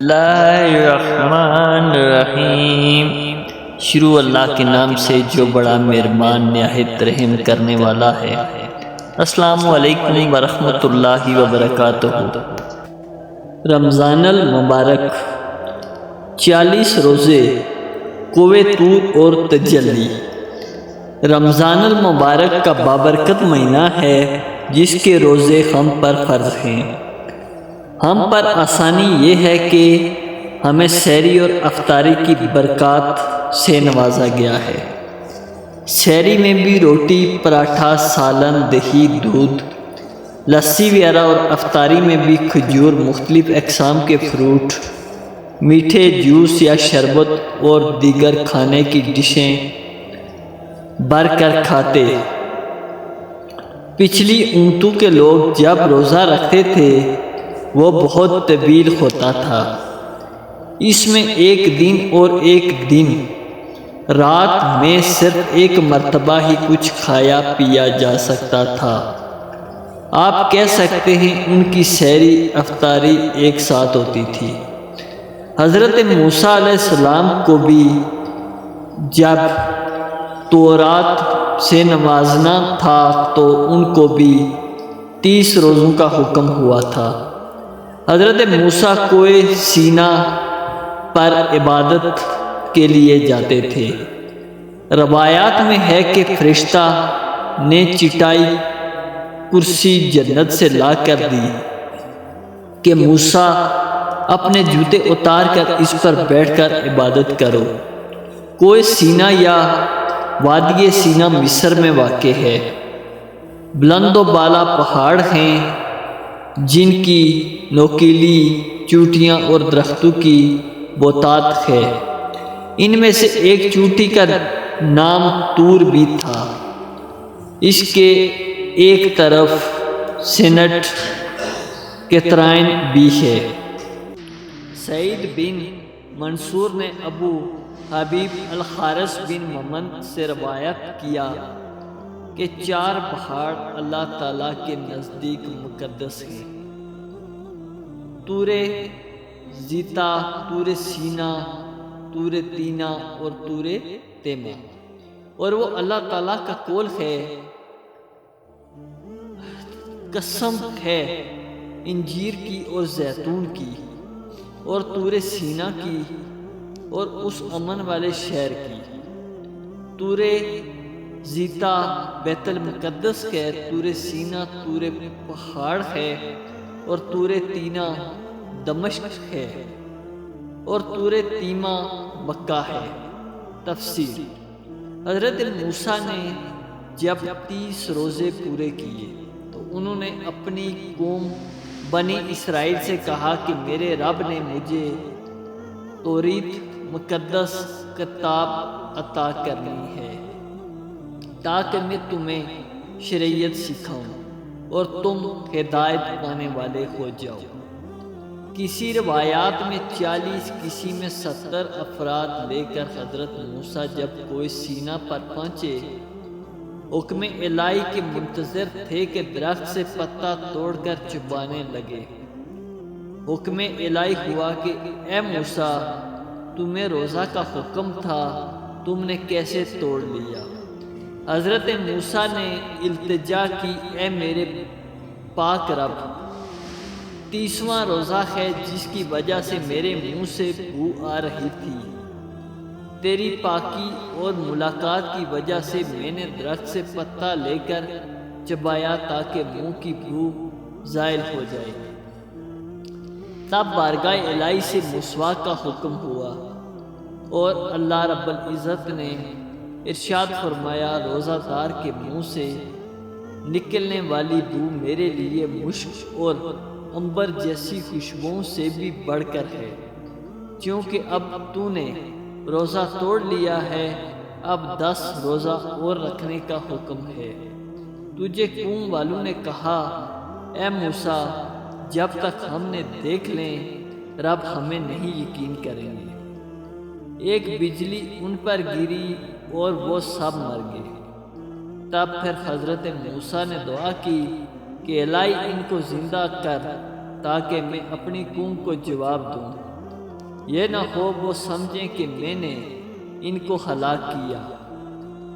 اللہ الرحمن الرحیم۔ شروع اللہ کے نام سے جو بڑا مہربان نہایت رحم کرنے والا ہے۔ السلام علیکم ورحمۃ اللہ وبرکاتہ۔ رمضان المبارک 40 روزے، کوہ طور اور تجلی۔ رمضان المبارک کا بابرکت مہینہ ہے جس کے روزے ہم پر فرض ہیں۔ ہم پر آسانی یہ ہے کہ ہمیں سحری اور افطاری کی برکات سے نوازا گیا ہے۔ سحری میں بھی روٹی، پراٹھا، سالن، دہی، دودھ، لسی وغیرہ، اور افطاری میں بھی کھجور، مختلف اقسام کے فروٹ، میٹھے جوس یا شربت اور دیگر کھانے کی ڈشیں بھر کر کھاتے۔ پچھلی امتوں کے لوگ جب روزہ رکھتے تھے وہ بہت طویل ہوتا تھا۔ اس میں ایک دن اور ایک دن رات میں صرف ایک مرتبہ ہی کچھ کھایا پیا جا سکتا تھا۔ آپ کہہ سکتے ہیں ان کی سحری افطاری ایک ساتھ ہوتی تھی۔ حضرت موسیٰ علیہ السلام کو بھی جب تورات سے نوازنا تھا تو ان کو بھی 30 روزوں کا حکم ہوا تھا۔ حضرت موسیٰ کوہ سینا پر عبادت کے لیے جاتے تھے۔ روایات میں ہے کہ فرشتہ نے چٹائی کرسی جنت سے لا کر دی کہ موسیٰ اپنے جوتے اتار کر اس پر بیٹھ کر عبادت کرو۔ کوہ سینا یا وادی سینا مصر میں واقع ہے۔ بلند و بالا پہاڑ ہیں جن کی نوکیلی چوٹیاں اور درختوں کی بوتات ہے۔ ان میں سے ایک چوٹی کا نام طور بھی تھا۔ اس کے ایک طرف سینٹ کیتھرائن بھی ہے۔ سعید بن منصور نے ابو حبیب الحارث بن محمد سے روایت کیا کہ 4 پہاڑ اللہ تعالیٰ کے نزدیک مقدس ہیں: طور زیتا، طور سینا، طور تینا اور طور تیمہ، اور وہ اللہ تعالیٰ کا قول ہے، قسم ہے انجیر کی اور زیتون کی اور طور سینا کی اور اس امن والے شہر کی۔ طور زیتا بیت المقدس ہے، طور سینا طور پہاڑ ہے، اور طور تینا دمشق ہے، اور طور تیمہ مکہ ہے۔ تفسیر: حضرت موسیٰ نے جب 30 روزے پورے کیے تو انہوں نے اپنی قوم بنی اسرائیل سے کہا کہ میرے رب نے مجھے توریت مقدس کتاب عطا کرنی ہے تاکہ میں تمہیں شریعت سکھاؤں اور تم ہدایت پانے والے ہو جاؤ۔ کسی روایات میں 40، کسی میں 70 افراد لے کر حضرت موسیٰ جب کوہ سینا پر پہنچے، حکم الہی کے منتظر تھے کہ درخت سے پتا توڑ کر چبانے لگے۔ حکم الہی ہوا کہ اے موسیٰ، تمہیں روزہ کا حکم تھا، تم نے کیسے توڑ لیا؟ حضرت موسیٰ نے التجا کی، اے میرے پاک رب، 30واں روزہ ہے جس کی وجہ سے میرے منہ سے بو آ رہی تھی۔ تیری پاکی اور ملاقات کی وجہ سے میں نے درخت سے پتا لے کر چبایا تاکہ منہ کی بو زائل ہو جائے۔ تب بارگاہ الہی سے مسواک کا حکم ہوا اور اللہ رب العزت نے ارشاد فرمایا، روزہ دار کے منہ سے نکلنے والی بو میرے لیے مشک اور عنبر جیسی خوشبوؤں سے بھی بڑھ کر ہے، کیونکہ اب تو نے روزہ توڑ لیا ہے، اب 10 روزہ اور رکھنے کا حکم ہے۔ تجھے قوم والوں نے کہا، اے موسیٰ، جب تک ہم نے دیکھ لیں رب ہمیں نہیں یقین کریں گے۔ ایک بجلی ان پر گری اور وہ سب مر گئے۔ تب پھر حضرت موسیٰ نے دعا کی کہ الہی ان کو زندہ کر تاکہ میں اپنی قوم کو جواب دوں۔ یہ نہ ہو وہ سمجھیں کہ میں نے ان کو ہلاک کیا۔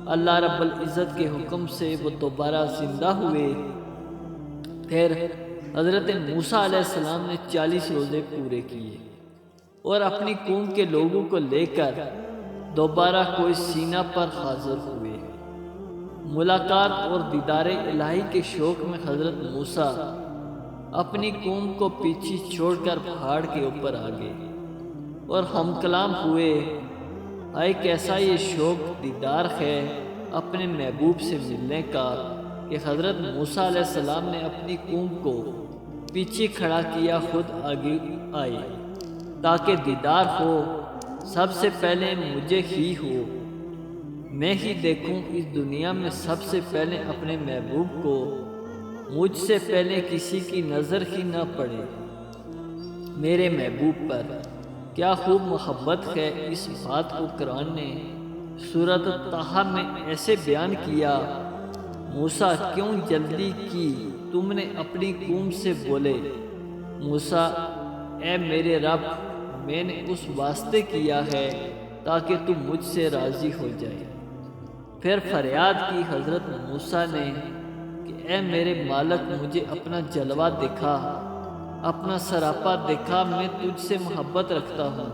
اللہ رب العزت کے حکم سے وہ دوبارہ زندہ ہوئے۔ پھر حضرت موسیٰ علیہ السلام نے 40 روزے پورے کیے اور اپنی قوم کے لوگوں کو لے کر دوبارہ کوہ سینا پر حاضر ہوئے۔ ملاقات اور دیدار الہی کے شوق میں حضرت موسیٰ اپنی قوم کو پیچھے چھوڑ کر پہاڑ کے اوپر آ گئے اور ہم کلام ہوئے، ہائے کیسا یہ شوق دیدار ہے اپنے محبوب سے ملنے کا کہ حضرت موسیٰ علیہ السلام نے اپنی قوم کو پیچھے کھڑا کیا، خود آگے آئے تاکہ دیدار ہو۔ سب سے پہلے مجھے ہی ہو، میں ہی دیکھوں اس دنیا میں سب سے پہلے اپنے محبوب کو، مجھ سے پہلے کسی کی نظر ہی نہ پڑے میرے محبوب پر۔ کیا خوب محبت ہے۔ اس بات کو قرآن نے سورۃ طٰہٰ میں ایسے بیان کیا، موسیٰ کیوں جلدی کی تم نے اپنی قوم سے بولے، موسیٰ اے میرے رب میں نے اس واسطے کیا ہے تاکہ تم مجھ سے راضی ہو جائے۔ پھر فریاد کی حضرت موسیٰ نے کہ اے میرے مالک مجھے اپنا جلوہ دکھا، اپنا سراپا دکھا، میں تجھ سے محبت رکھتا ہوں،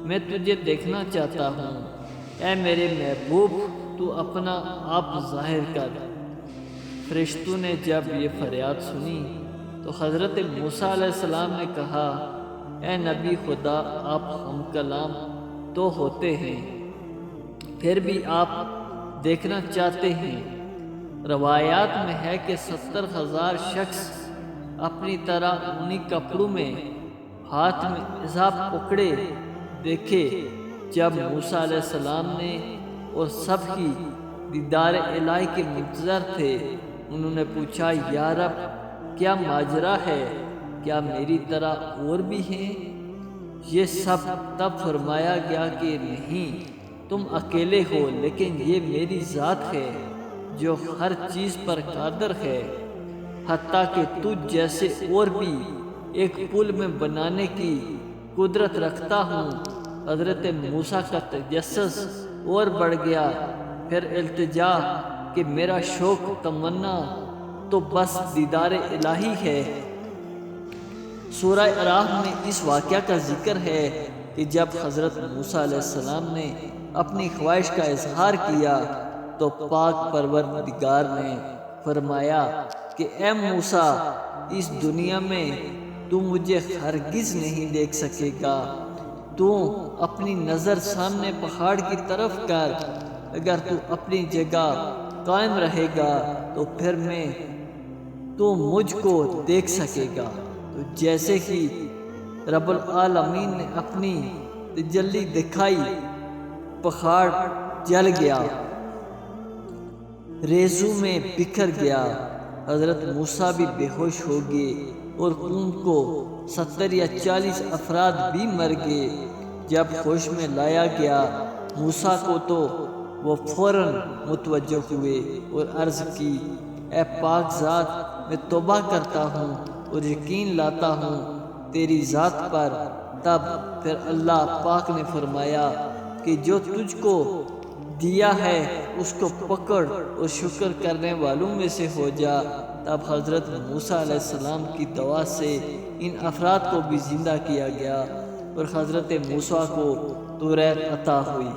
میں تجھے دیکھنا چاہتا ہوں۔ اے میرے محبوب تو اپنا آپ ظاہر کر۔ فرشتوں نے جب یہ فریاد سنی تو حضرت موسیٰ علیہ السلام نے کہا، اے نبی خدا آپ ہم کلام تو ہوتے ہیں، پھر بھی آپ دیکھنا چاہتے ہیں۔ روایات میں ہے کہ 70,000 شخص اپنی طرح اونی کپڑوں میں ہاتھ میں عذاب پکڑے دیکھے۔ جب موسیٰ علیہ السلام نے اور سب ہی دیدار الہی کے منتظر تھے، انہوں نے پوچھا، یا رب کیا ماجرا ہے، کیا میری طرح اور بھی ہیں؟ یہ سب تب فرمایا گیا کہ نہیں، تم اکیلے ہو، لیکن یہ میری ذات ہے جو ہر چیز پر قادر ہے، حتیٰ کہ تجھ جیسے اور بھی ایک پل میں بنانے کی قدرت رکھتا ہوں۔ حضرت موسیٰ کا تجسس اور بڑھ گیا، پھر التجا کہ میرا شوق تمنا تو بس دیدار الہی ہے۔ سورہ اعراف میں اس واقعہ کا ذکر ہے کہ جب حضرت موسیٰ علیہ السلام نے اپنی خواہش کا اظہار کیا تو پاک پروردگار نے فرمایا کہ اے موسیٰ اس دنیا میں تو مجھے ہرگز نہیں دیکھ سکے گا، تو اپنی نظر سامنے پہاڑ کی طرف کر، اگر تو اپنی جگہ قائم رہے گا تو پھر میں تو مجھ کو دیکھ سکے گا۔ تو جیسے ہی رب العالمین نے اپنی تجلی دکھائی، پہاڑ جل گیا، ریزوں میں بکھر گیا، حضرت موسیٰ بھی بے ہوش ہو گئے اور قوم کو 70 یا 40 افراد بھی مر گئے۔ جب ہوش میں لایا گیا موسیٰ کو تو وہ فوراً متوجہ ہوئے اور عرض کی، اے پاک ذات میں توبہ کرتا ہوں اور یقین لاتا ہوں تیری ذات پر۔ تب پھر اللہ پاک نے فرمایا کہ جو تجھ کو دیا ہے اس کو پکڑ اور شکر کرنے والوں میں سے ہو جا۔ تب حضرت موسیٰ علیہ السلام کی دعا سے ان افراد کو بھی زندہ کیا گیا اور حضرت موسیٰ کو توریت عطا ہوئی۔